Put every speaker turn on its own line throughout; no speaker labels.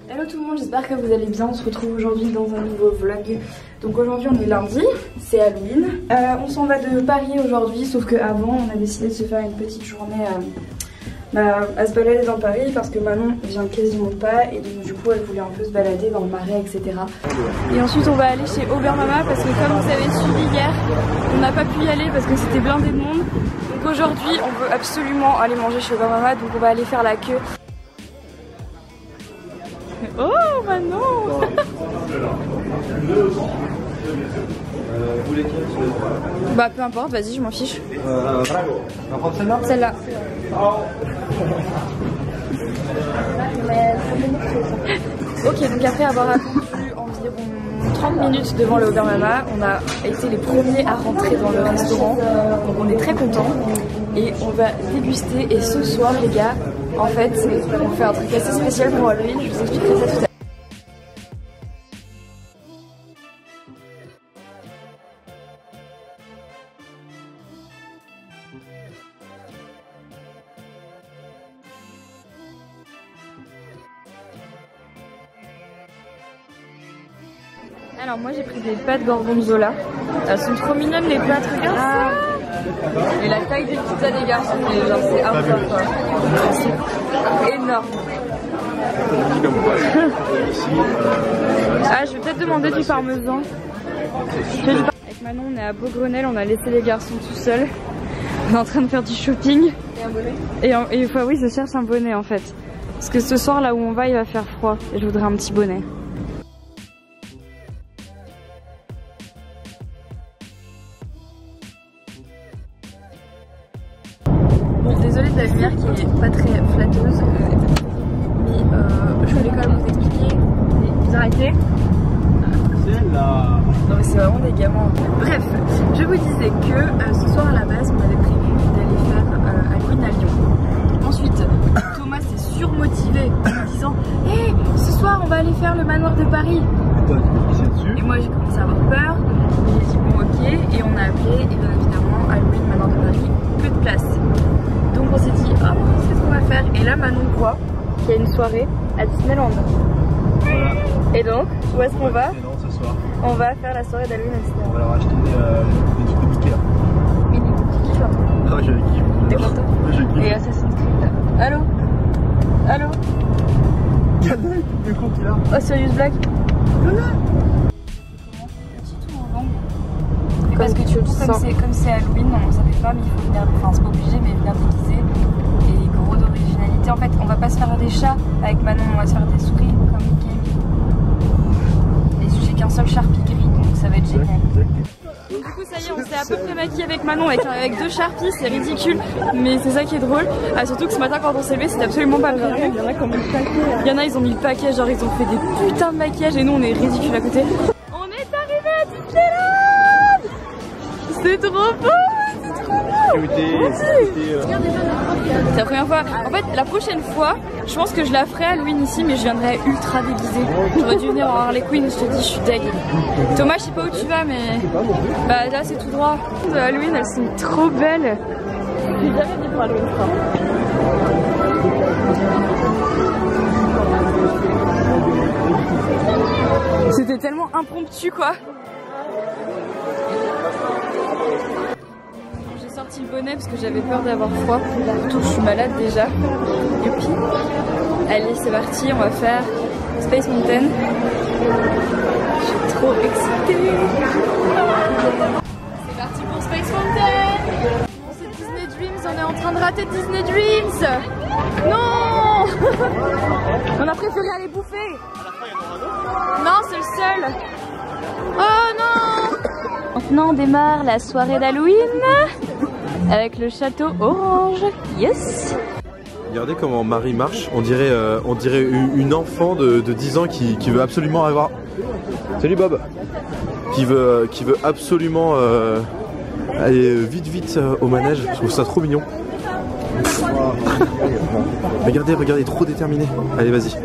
Hello tout le monde, j'espère que vous allez bien. On se retrouve aujourd'hui dans un nouveau vlog. Donc aujourd'hui on est lundi, c'est Halloween. On s'en va de Paris aujourd'hui, sauf qu'avant on a décidé de se faire une petite journée à se balader dans Paris parce que Manon vient quasiment pas et donc du coup elle voulait un peu se balader dans le marais, etc. Et ensuite on va aller chez Aubert Mama parce que comme vous avez suivi hier, on n'a pas pu y aller parce que c'était blindé de monde. Donc aujourd'hui on veut absolument aller manger chez Aubert Mama, donc on va aller faire la queue. Oh Manon. Bah peu importe, vas-y, je m'en fiche. On va prendre celle-là. Celle-là. Ok, donc après avoir attendu environ 30 minutes devant le Aubert Mama, on a été les premiers à rentrer dans le restaurant. Donc on est très contents et on va déguster. Et ce soir les gars, en fait, on fait un truc assez spécial pour Halloween, je vous expliquerai ça tout à l'heure. Alors moi j'ai pris des pâtes gorgonzola. Elles sont trop mignonnes les pâtes, regarde ça. Et la taille des pizzas des garçons, genre c'est impressionnant quoi. C'est énorme. Ah, je vais peut-être demander du parmesan. Avec Manon on est à Beaugrenelle, on a laissé les garçons tout seuls. On est en train de faire du shopping. Et un bonnet. Et oui, je cherche un bonnet en fait. Parce que ce soir là où on va il va faire froid et je voudrais un petit bonnet. Bon, désolée de la lumière qui est pas très flatteuse, mais je voulais quand même vous expliquer. Vous arrêtez? Non mais c'est vraiment des gamins. Bref, je vous disais que ce soir à la base on avait prévu d'aller faire Halloween à Lyon. Ensuite, Thomas s'est surmotivé en disant hey, ce soir on va aller faire le manoir de Paris. Et moi j'ai commencé à avoir peur. J'ai dit bon ok, et on a appelé et bien évidemment Halloween manoir de Paris, peu de place. Donc on s'est dit ah c'est ce qu'on va faire. Et là Manon voit qu'il y a une soirée à Disneyland. Voilà. Et donc, où est-ce qu'on va? Ce soir. On va faire la soirée d'Halloween à Disneyland. On va leur acheter des trucs de Mickey. Mais tu kiffes hein? Ah j'ai kiffé. T'es content? Et Assassin's Creed. Allô? Allô? Yana, il est con qu'il a. Oh Serious Black? Yana. Parce que tu le sens. Comme c'est Halloween, on ne savait pas, mais il faut venir, enfin c'est pas obligé, mais venir déguiser. Et gros d'originalité. En fait, on va pas se faire des chats avec Manon, on va se faire des souris comme Mickey. Et j'ai qu'un seul Sharpie gris, donc ça va être génial. Donc du coup ça y est, on s'est à peu près maquillé avec Manon avec deux Sharpies, c'est ridicule, mais c'est ça qui est drôle. Ah, surtout que ce matin quand on s'est levé, c'était absolument pas prévu. Il y en a qui ont mis le paquet. Il y en a ils ont mis le paquet, genre ils ont fait des putains de maquillage et nous on est ridicules à côté. On est arrivé à Disneyland. C'est trop beau, c'est trop beau. C'est la première fois. En fait, la prochaine fois, je pense que je la ferai Halloween ici, mais je viendrai ultra déguisée. J'aurais dû venir en Harley Quinn, je te dis, je suis deg. Thomas, je sais pas où tu vas, mais bah là c'est tout droit. Halloween, elles sont trop belles. J'ai jamais vu pour Halloween, je crois. C'était tellement impromptu, quoi. J'ai sorti le bonnet parce que j'avais peur d'avoir froid. Surtout que je suis malade déjà. Youpi. Allez, c'est parti, on va faire Space Mountain. Je suis trop excitée. C'est parti pour Space Mountain. Bon, c'est Disney Dreams, on est en train de rater Disney Dreams. Non. On a préféré aller bouffer. Non, c'est le seul. Oh non. Maintenant on démarre la soirée d'Halloween avec le château orange. Yes.
Regardez comment Marie marche, on dirait une enfant de 10 ans qui veut absolument avoir... Salut Bob. Qui veut absolument aller vite au manège, je trouve ça trop mignon. Regardez, trop déterminé. Allez vas-y,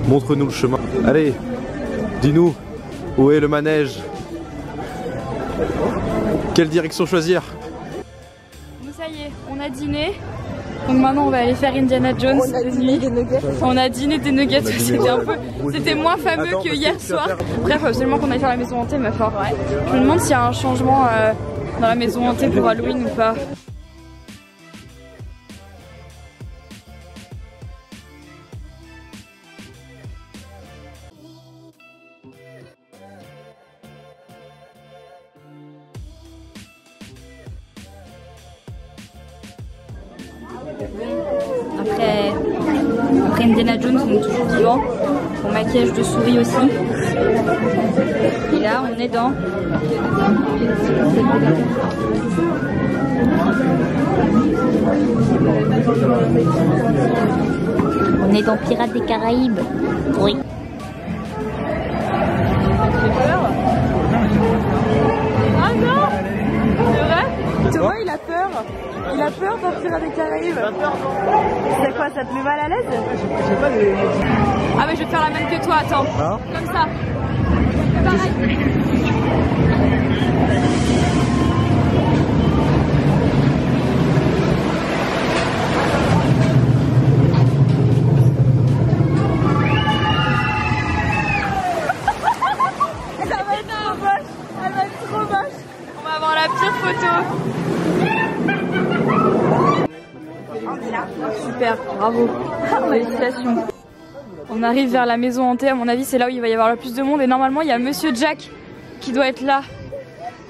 montre-nous le chemin. Allez, dis-nous, où est le manège? Quelle direction choisir?
Ça y est, on a dîné. Donc maintenant on va aller faire Indiana Jones de nuit. On a dîné des nuggets, c'était moins fameux que hier soir. Bref, faut absolument qu'on aille faire la maison hantée, meuf. Je me demande s'il y a un changement dans la maison hantée pour Halloween ou pas. Après Indiana Jones, on est toujours vivant. Mon maquillage de souris aussi. Et là, on est dans... On est dans Pirates des Caraïbes. Oui. Ah non! C'est vrai? Thomas, il a peur. Il a peur dans Pirates des Caraïbes. C'est quoi, ça te met mal à l'aise? Ah mais je vais te faire la même que toi, attends. Hein? Comme ça. Pareil. Ça va être trop moche. Elle va être trop moche. On va avoir la pire photo. Super, bravo, félicitations. On arrive vers la maison hantée, à mon avis c'est là où il va y avoir le plus de monde et normalement il y a Monsieur Jack qui doit être là.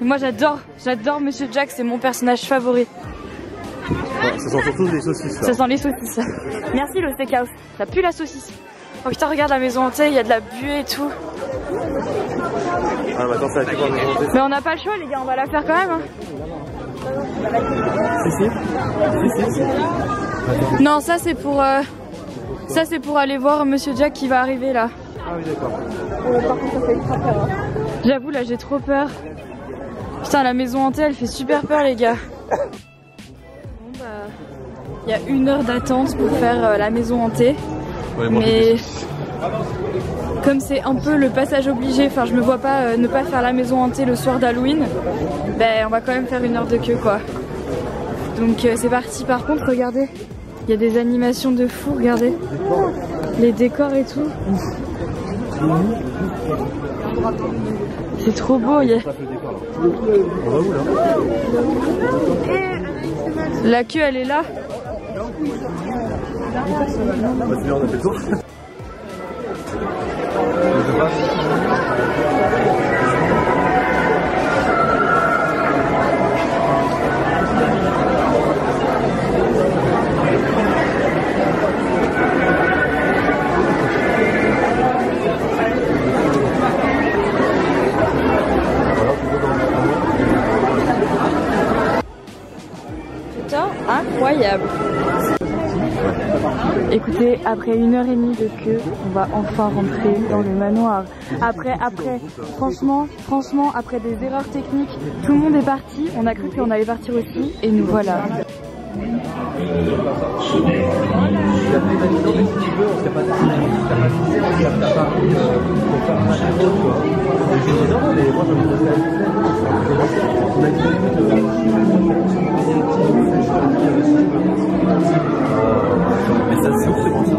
Et moi j'adore Monsieur Jack, c'est mon personnage favori.
Ouais, ça sent surtout les saucisses là.
Ça sent les saucisses. Merci le steakhouse, ça pue la saucisse. Oh putain regarde la maison hantée, il y a de la buée et tout.
Ah mais attends, ça a été pour la maison hantée.
Mais on n'a pas le choix les gars, on va la faire quand même. Hein. Si. Non, ça c'est pour aller voir Monsieur Jack qui va arriver là.
Ah oui d'accord.
Par contre ça fait ultra peur. Hein. J'avoue là j'ai trop peur. Putain la maison hantée elle fait super peur les gars. Bon bah il y a 1 heure d'attente pour faire la maison hantée. Ouais, mais comme c'est un peu le passage obligé, enfin je me vois pas ne pas faire la maison hantée le soir d'Halloween, ben on va quand même faire 1 heure de queue quoi. Donc c'est parti. Par contre regardez, il y a des animations de fou, regardez. Les décors et tout. C'est trop beau. Il y a... La queue elle est là.
On a fait le tour.
Putain, incroyable. Écoutez, après 1h30 de queue, on va enfin rentrer dans le manoir. Après, franchement, après des erreurs techniques, tout le monde est parti. On a cru qu'on allait partir aussi, et nous voilà.
Mais ça c'est bon ça.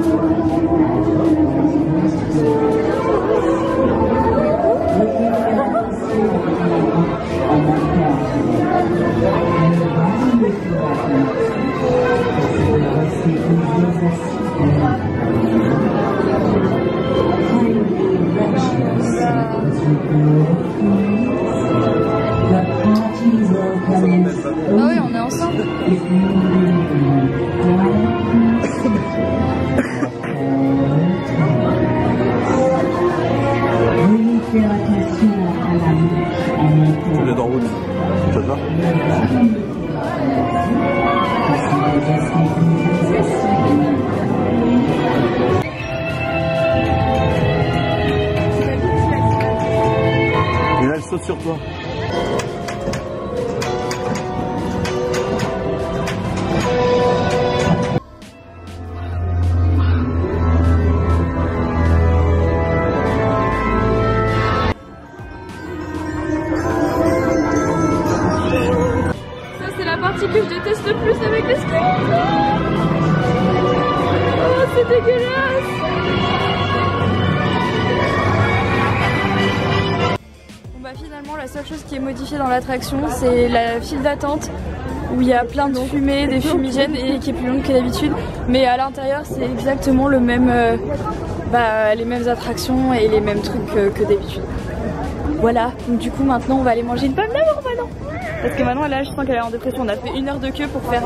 Ah oui, on est ensemble.
On est en route. Ça te va? Et là, elle saute sur toi.
Que je déteste le plus avec les skis. première chose qui est modifiée dans l'attraction, c'est la file d'attente où il y a plein de fumée, des fumigènes et qui est plus longue que d'habitude. Mais à l'intérieur, c'est exactement le même, les mêmes attractions et les mêmes trucs que d'habitude. Voilà, donc du coup maintenant on va aller manger une pomme d'amour maintenant. Parce que maintenant là je sens qu'elle est en dépression, on a fait 1 heure de queue pour faire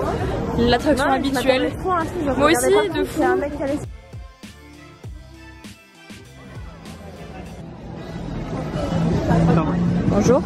l'attraction habituelle. Moi aussi, de fou. Bonjour.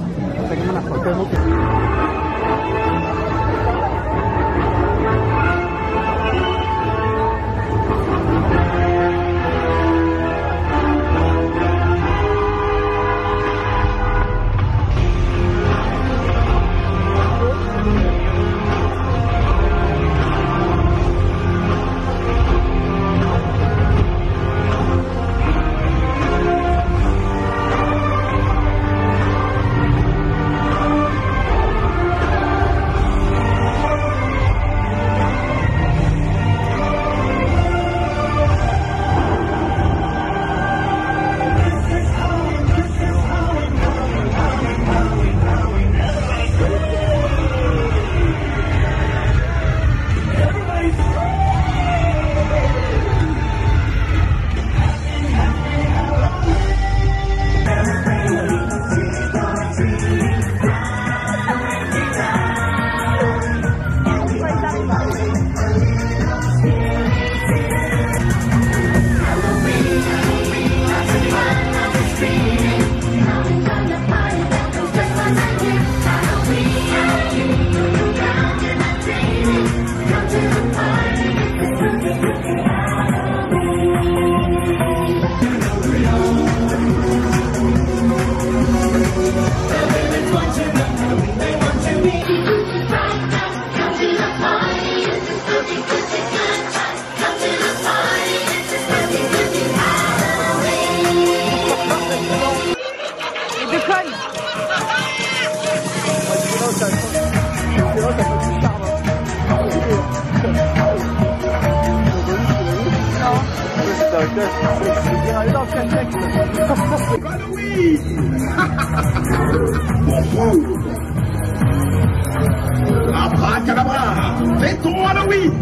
Abracadabra, fêtons Halloween.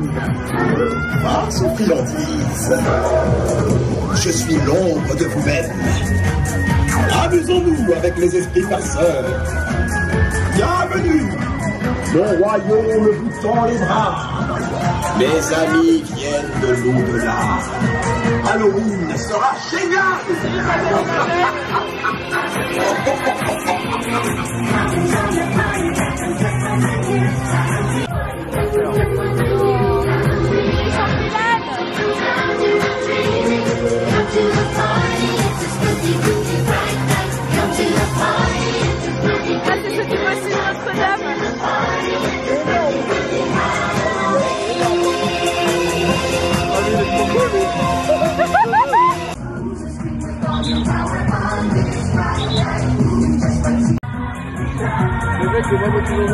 Face aux friandises, je suis l'ombre de vous-même. Amusons-nous avec les esprits farceurs. Bienvenue, mon royaume vous tend les bras. Mes amis viennent de l'au-delà. Halloween sera génial.
C'est moi motivé au monde.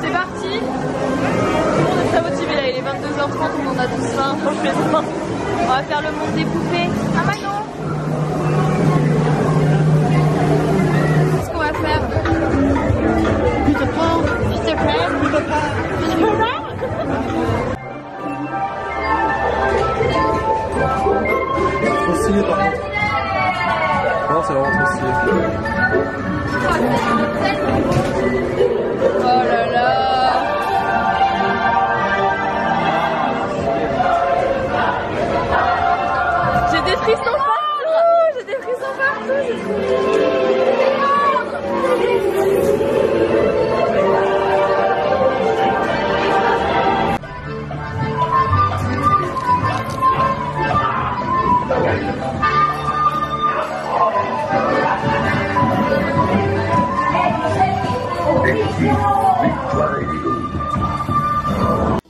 C'est parti. On est très motivé là, il est 22h30, on en a tous faim, franchement. On va faire le monde des poupées. Ah Manon, qu'est-ce qu'on va faire? Peter Pan, Peter Pan, Peter Pan. Peter Pan. Oh là là. J'ai des frissons partout. J'ai des frissons partout.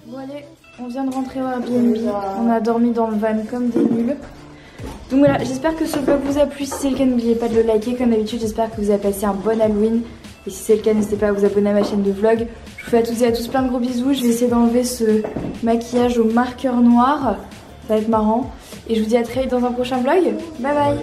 Bon allez, on vient de rentrer au Airbnb, on a dormi dans le van comme des nuls. Donc voilà, j'espère que ce vlog vous a plu. Si c'est le cas, n'oubliez pas de le liker. Comme d'habitude, j'espère que vous avez passé un bon Halloween. Et si c'est le cas, n'hésitez pas à vous abonner à ma chaîne de vlog. Je vous fais à toutes et à tous plein de gros bisous. Je vais essayer d'enlever ce maquillage au marqueur noir. Ça va être marrant. Et je vous dis à très vite dans un prochain vlog. Bye bye.